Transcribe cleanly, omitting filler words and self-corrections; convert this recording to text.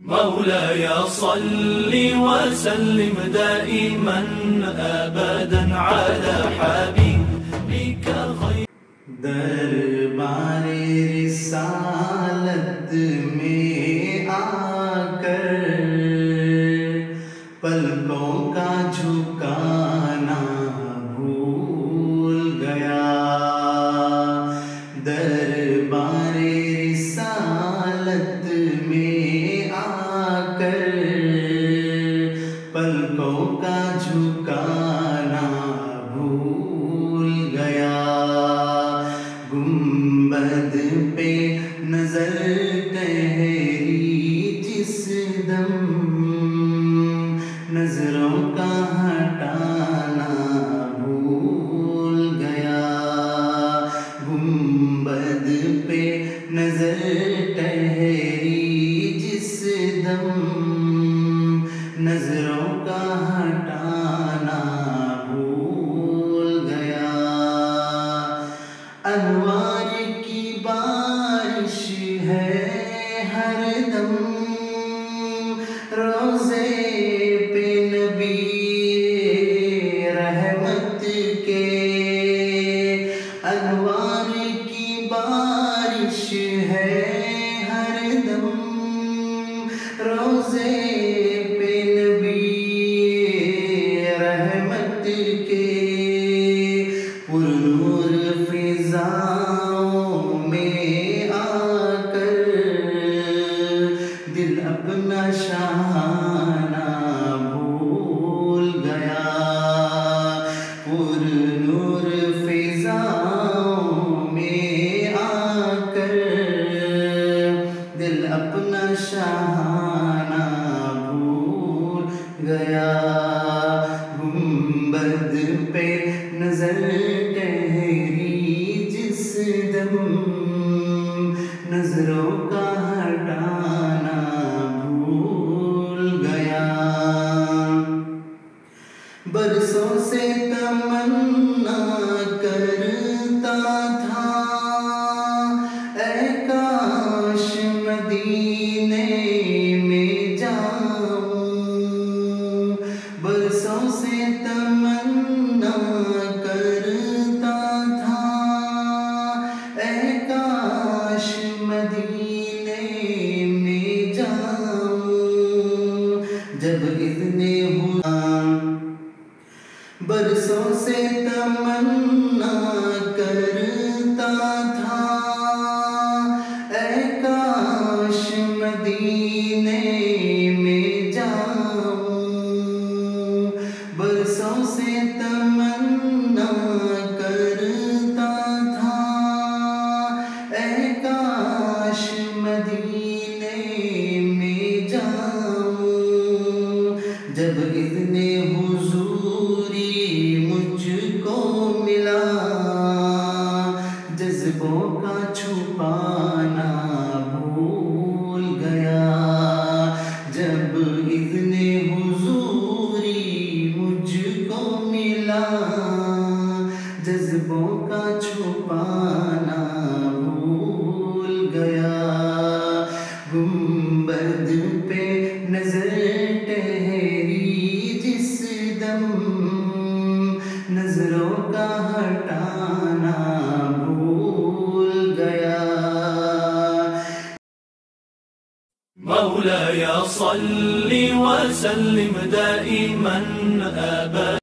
مولاي صل وسلم دائما أبدا على حبيبك خير دربار رسالت میں آ کر پلکوں کا جھکانا بھول گیا. دربار رسالت میں آ کر پلکوں کا جھکانا بھول گیا. گنبد پہ نظر ٹھہری جس دم نظروں کا ہٹانا بھول گیا. گنبد پہ نظر ٹھہری جس دم نظروں کا ہٹانا بھول گیا. انوار کی بارش ہے ہر دم روزے پہ نبی رحمت کے. انوار کی بارش ہے ہر دم روزے پہ نبی رحمت کے. پرنور فضاؤں میں آ کر دل اپنا شاہانہ بھول گیا. پرنور فضاؤں میں آ کر دل اپنا شاہانہ بھول گیا. گنبد پہ نظر ٹھہری جس دم نظروں کا ہٹانا بھول گیا. برسوں سے تمنا کرتا تھا اے کاش مدینے میں جاؤں. برسوں سے تمنا کرتا تھا اے کاش مدینے میں جاؤں. جب اذن ہوا برسوں سے تمنا کرتا تھا اے کاش مدینے میں جاؤں. برسوں سے تمنا کرتا تھا اے کاش مدینے میں جاؤں. جب اذن حضوری مجھ کو ملا جذبوں کا چھپانا بھول گیا. جب اذن حضوری مجھ کو ملا جذبوں کا چھپانا بھول گیا. گنبد پہ نظر ٹھہری جس دم نظروں کا ہٹانا بھول گیا. مولاي صل وسلم دائما أبدا